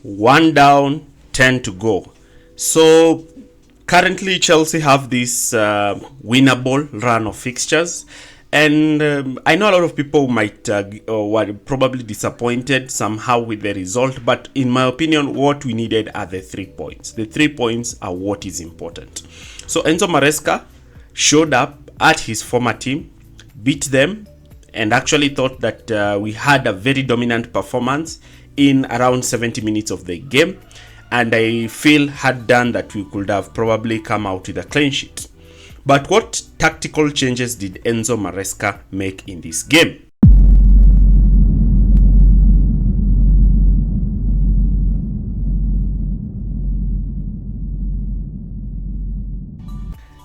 1 down, 10 to go. So currently Chelsea have this winnable run of fixtures, and I know a lot of people might were probably disappointed somehow with the result, but in my opinion, what we needed are the 3 points. The 3 points are what is important. So Enzo Maresca showed up at his former team, beat them, and actually thought that we had a very dominant performance in around 70 minutes of the game, and I feel had done that we could have probably come out with a clean sheet. But what tactical changes did Enzo Maresca make in this game?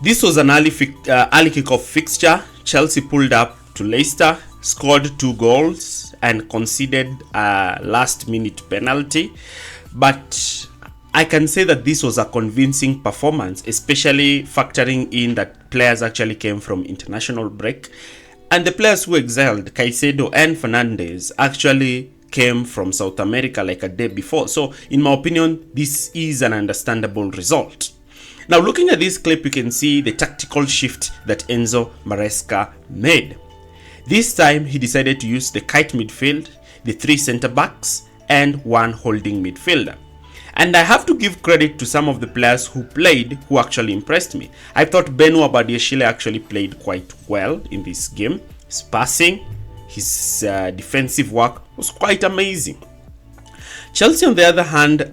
This was an early kickoff fixture. Chelsea pulled up to Leicester, scored 2 goals and conceded a last-minute penalty. But I can say that this was a convincing performance, especially factoring in that players actually came from international break. And the players who excelled, Caicedo and Fernandez, actually came from South America like a day before. So in my opinion, this is an understandable result. Now looking at this clip, you can see the tactical shift that Enzo Maresca made. This time he decided to use the kite midfield, the 3 centre backs and 1 holding midfielder. And I have to give credit to some of the players who played who actually impressed me. I thought Benoit Badiashile actually played quite well in this game. His passing, his defensive work was quite amazing. Chelsea, on the other hand,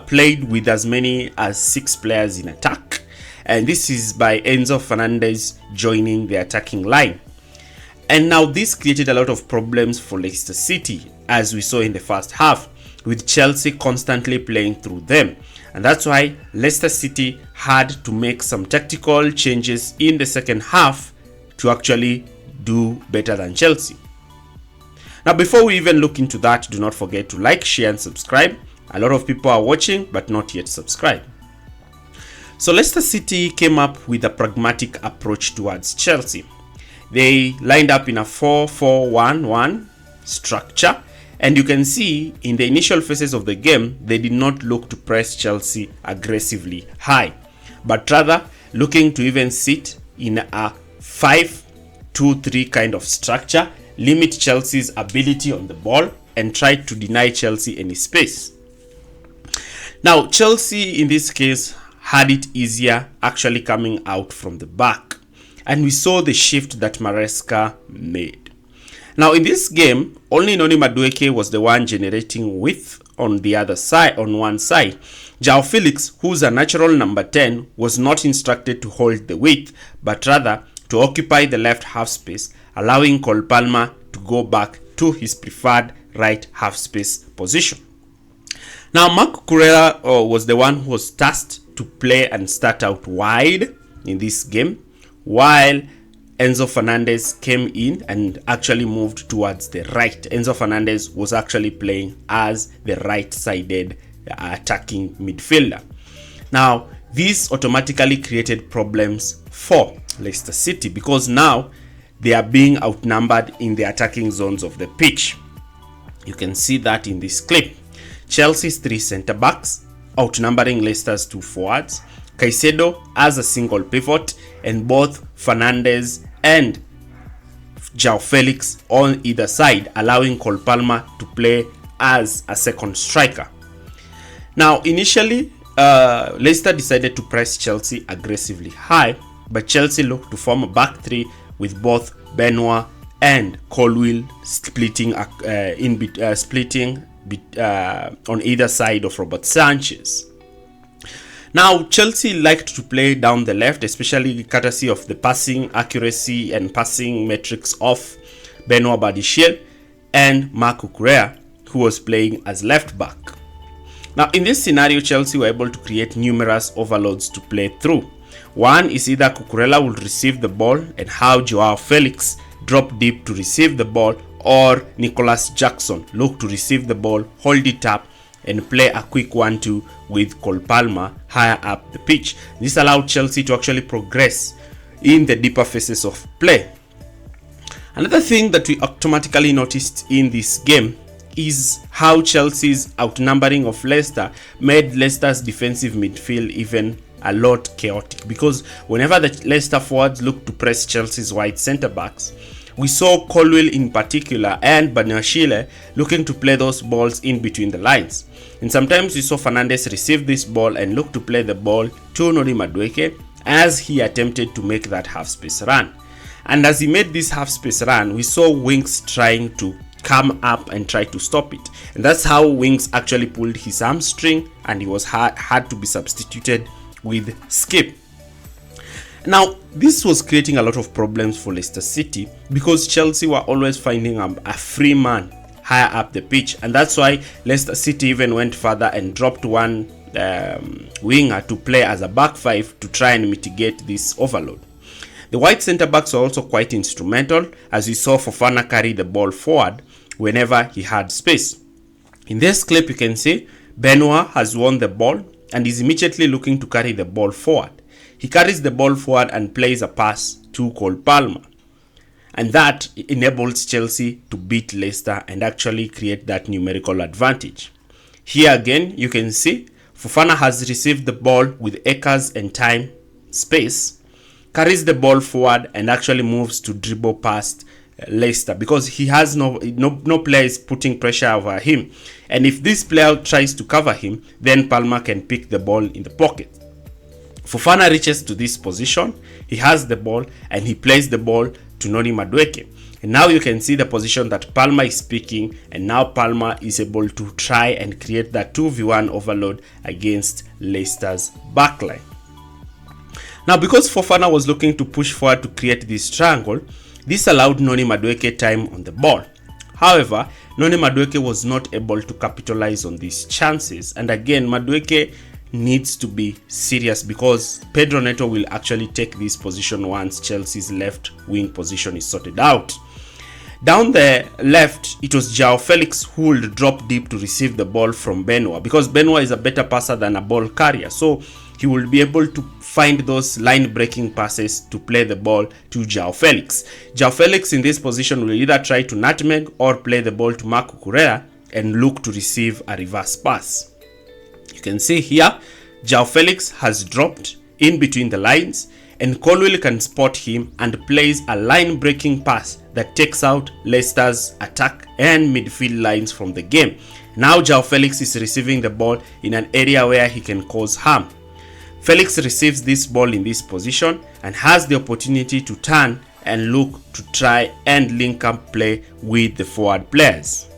played with as many as 6 players in attack, and this is by Enzo Fernandez joining the attacking line. And now this created a lot of problems for Leicester City, as we saw in the first half, with Chelsea constantly playing through them. And that's why Leicester City had to make some tactical changes in the second half to actually do better than Chelsea. Now, before we even look into that, do not forget to like, share and subscribe. A lot of people are watching but not yet subscribed. So Leicester City came up with a pragmatic approach towards Chelsea. They lined up in a 4-4-1-1 structure, and you can see in the initial phases of the game, they did not look to press Chelsea aggressively high, but rather looking to even sit in a 5-2-3 kind of structure, limit Chelsea's ability on the ball and try to deny Chelsea any space. Now, Chelsea in this case had it easier actually coming out from the back, and we saw the shift that Maresca made. Now, in this game, only Noni Madueke was the one generating width on the other side, on one side. João Felix, who's a natural number 10, was not instructed to hold the width, but rather to occupy the left half space, allowing Cole Palmer to go back to his preferred right half space position. Now, Marc Cucurella was the one who was tasked to play and start out wide in this game, while Enzo Fernandez came in and actually moved towards the right. Enzo Fernandez was actually playing as the right-sided attacking midfielder. Now, this automatically created problems for Leicester City because now they are being outnumbered in the attacking zones of the pitch. You can see that in this clip. Chelsea's 3 centre backs outnumbering Leicester's 2 forwards, Caicedo as a single pivot, and both Fernandez and João Felix on either side, allowing Cole Palmer to play as a second striker. Now, initially, Leicester decided to press Chelsea aggressively high, but Chelsea looked to form a back 3 with both Benoit and Colwill splitting on either side of Robert Sanchez. Now, Chelsea liked to play down the left, especially courtesy of the passing accuracy and passing metrics of Benoit Badiashile and Marc Cucurella, who was playing as left back. Now, in this scenario, Chelsea were able to create numerous overloads to play through. One is either Cucurella will receive the ball and have João Felix drop deep to receive the ball, or Nicholas Jackson look to receive the ball, hold it up, and play a quick 1-2 with Cole Palmer higher up the pitch. This allowed Chelsea to actually progress in the deeper phases of play. Another thing that we automatically noticed in this game is how Chelsea's outnumbering of Leicester made Leicester's defensive midfield even a lot chaotic, because whenever the Leicester forwards looked to press Chelsea's wide centre backs, we saw Colwill in particular and Banashile looking to play those balls in between the lines. And sometimes we saw Fernandez receive this ball and look to play the ball to Noni Madueke as he attempted to make that half space run. And as he made this half space run, we saw Winks trying to come up and try to stop it. And that's how Winks actually pulled his hamstring and he was had to be substituted with Skip. Now, this was creating a lot of problems for Leicester City because Chelsea were always finding a free man higher up the pitch, and that's why Leicester City even went further and dropped one winger to play as a back five to try and mitigate this overload. The wide centre backs were also quite instrumental, as we saw Fofana carry the ball forward whenever he had space. In this clip, you can see Benoit has won the ball and is immediately looking to carry the ball forward. He carries the ball forward and plays a pass to Cole Palmer. And that enables Chelsea to beat Leicester and actually create that numerical advantage. Here again, you can see Fofana has received the ball with acres and time space, carries the ball forward and actually moves to dribble past Leicester because he has no player is putting pressure over him. And if this player tries to cover him, then Palmer can pick the ball in the pocket. Fofana reaches to this position, he has the ball and he plays the ball to Noni Madueke. And now you can see the position that Palmer is picking, and now Palmer is able to try and create that 2v1 overload against Leicester's backline. Now, because Fofana was looking to push forward to create this triangle, this allowed Noni Madueke time on the ball. However, Noni Madueke was not able to capitalize on these chances, and again Madueke needs to be serious because Pedro Neto will actually take this position once Chelsea's left wing position is sorted out. Down the left, it was João Felix who would drop deep to receive the ball from Benoit, because Benoit is a better passer than a ball carrier, so he will be able to find those line breaking passes to play the ball to João Felix. João Felix in this position will either try to nutmeg or play the ball to Marco Correa and look to receive a reverse pass. You can see here, João Felix has dropped in between the lines and Colwill can spot him and plays a line breaking pass that takes out Leicester's attack and midfield lines from the game. Now João Felix is receiving the ball in an area where he can cause harm. Felix receives this ball in this position and has the opportunity to turn and look to try and link up play with the forward players.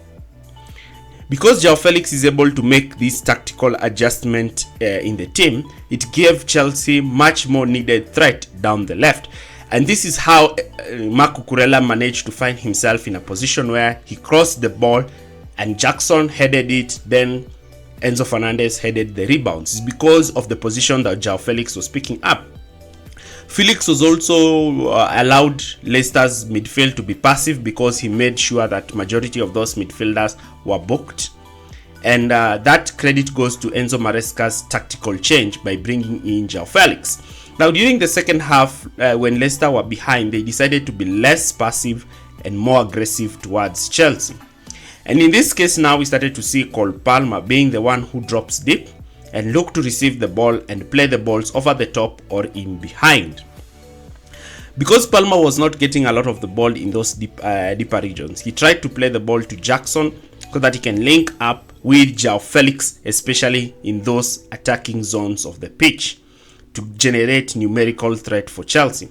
Because João Felix is able to make this tactical adjustment in the team, it gave Chelsea much more needed threat down the left. And this is how Marco Correa managed to find himself in a position where he crossed the ball and Jackson headed it, then Enzo Fernandez headed the rebounds. It's because of the position that João Felix was picking up. Felix was also allowed Leicester's midfield to be passive because he made sure that majority of those midfielders were booked. And that credit goes to Enzo Maresca's tactical change by bringing in João Felix. Now, during the second half, when Leicester were behind, they decided to be less passive and more aggressive towards Chelsea. And in this case now, we started to see Cole Palmer being the one who drops deep and look to receive the ball and play the balls over the top or in behind. Because Palmer was not getting a lot of the ball in those deeper regions, he tried to play the ball to Jackson so that he can link up with João Felix, especially in those attacking zones of the pitch, to generate numerical threat for Chelsea.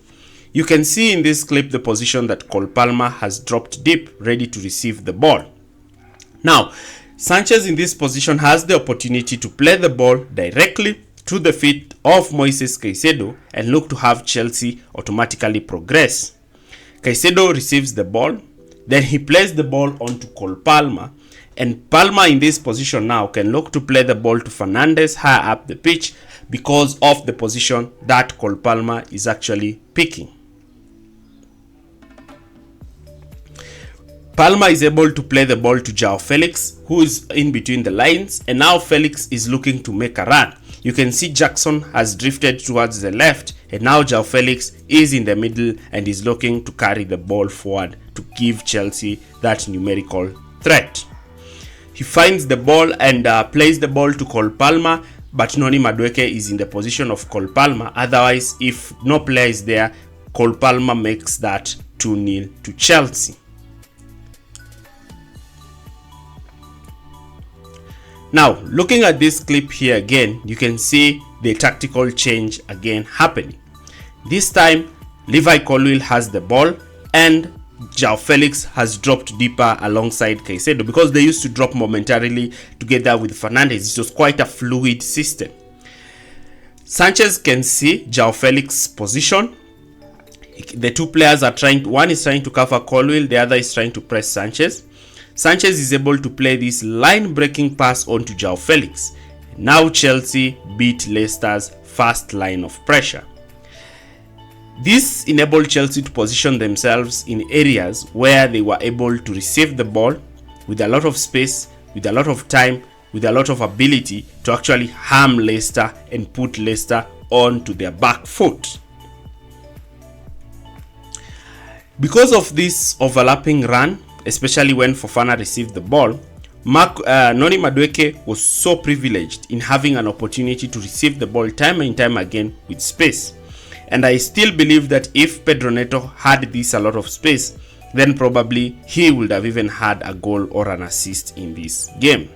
You can see in this clip the position that Cole Palmer has dropped deep, ready to receive the ball. Now, Sanchez in this position has the opportunity to play the ball directly to the feet of Moises Caicedo and look to have Chelsea automatically progress. Caicedo receives the ball, then he plays the ball onto Cole Palmer, and Palmer in this position now can look to play the ball to Fernandez higher up the pitch because of the position that Cole Palmer is actually picking. Palmer is able to play the ball to João Felix, who is in between the lines, and now Felix is looking to make a run. You can see Jackson has drifted towards the left, and now João Felix is in the middle and is looking to carry the ball forward to give Chelsea that numerical threat. He finds the ball and plays the ball to Cole Palmer, but Noni Madueke is in the position of Cole Palmer. Otherwise, if no player is there, Cole Palmer makes that 2-0 to Chelsea. Now, looking at this clip here again, you can see the tactical change again happening. This time, Levi Colwill has the ball and João Felix has dropped deeper alongside Caicedo because they used to drop momentarily together with Fernandez. It was quite a fluid system. Sanchez can see João Felix's position. The two players are one is trying to cover Colwill, the other is trying to press Sanchez. Sanchez is able to play this line-breaking pass onto João Felix. Now Chelsea beat Leicester's first line of pressure. This enabled Chelsea to position themselves in areas where they were able to receive the ball with a lot of space, with a lot of time, with a lot of ability to actually harm Leicester and put Leicester onto their back foot. Because of this overlapping run, especially when Fofana received the ball, Noni Madueke was so privileged in having an opportunity to receive the ball time and time again with space. And I still believe that if Pedro Neto had this a lot of space, then probably he would have even had a goal or an assist in this game.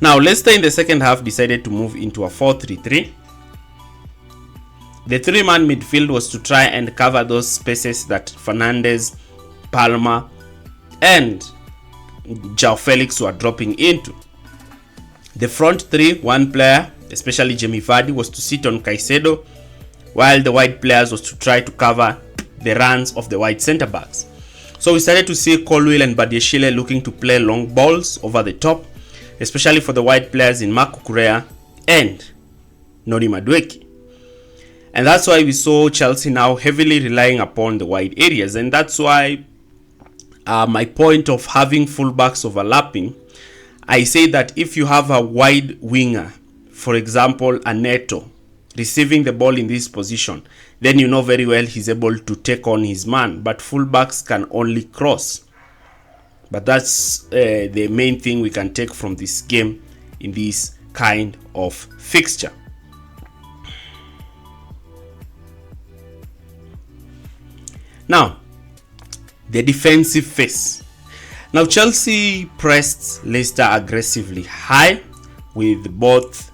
Now, Leicester in the second half decided to move into a 4-3-3. The three-man midfield was to try and cover those spaces that Fernandez, Palmer, and João Felix were dropping into. The front three, one player, especially Jamie Vardy, was to sit on Caicedo, while the wide players was to try to cover the runs of the wide centre-backs. So we started to see Colwill and Badiashile looking to play long balls over the top, especially for the wide players in Marco Correa and Noni Madueke. And that's why we saw Chelsea now heavily relying upon the wide areas. And that's why my point of having fullbacks overlapping, I say that if you have a wide winger, for example, a Neto, receiving the ball in this position, then you know very well he's able to take on his man. But fullbacks can only cross. But that's the main thing we can take from this game in this kind of fixture. Now, the defensive phase. Now, Chelsea pressed Leicester aggressively high with both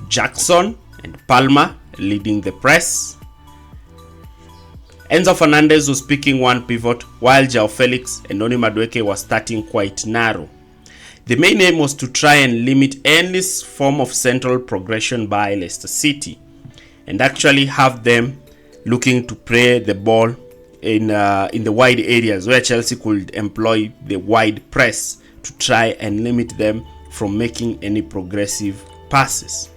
Jackson and Palmer leading the press. Enzo Fernandez was picking one pivot while João Felix and Noni Madueke were starting quite narrow. The main aim was to try and limit any form of central progression by Leicester City and actually have them looking to play the ball in the wide areas where Chelsea could employ the wide press to try and limit them from making any progressive passes.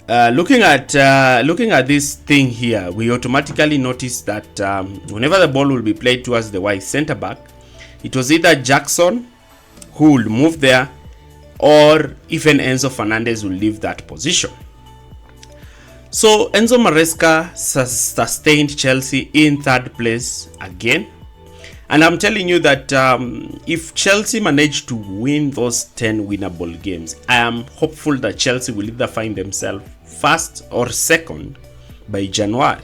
Looking at this thing here, we automatically notice that whenever the ball will be played towards the wide centre back, it was either Jackson who will move there, or even Enzo Fernandez will leave that position. So Enzo Maresca sustained Chelsea in third place again. And I'm telling you that if Chelsea manage to win those 10 winnable games, I am hopeful that Chelsea will either find themselves first or second by January.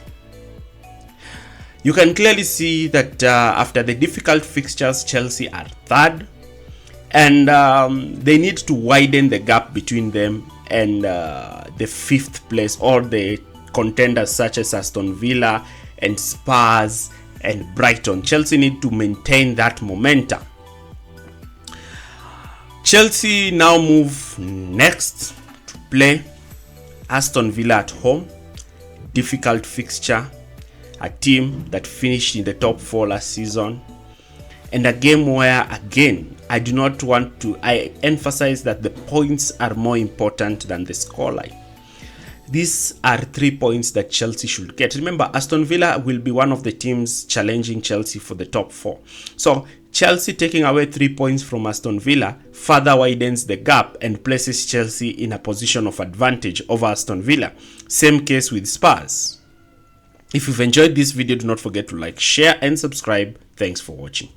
You can clearly see that after the difficult fixtures, Chelsea are third. And they need to widen the gap between them and the fifth place, or the contenders such as Aston Villa and Spurs and Brighton. Chelsea need to maintain that momentum. Chelsea now move next to play Aston Villa at home. Difficult fixture, a team that finished in the top 4 last season, and a game where, again, I emphasize that the points are more important than the scoreline. These are 3 points that Chelsea should get. Remember, Aston Villa will be one of the teams challenging Chelsea for the top 4. So Chelsea taking away 3 points from Aston Villa further widens the gap and places Chelsea in a position of advantage over Aston Villa. Same case with Spurs. If you've enjoyed this video, do not forget to like, share and subscribe. Thanks for watching.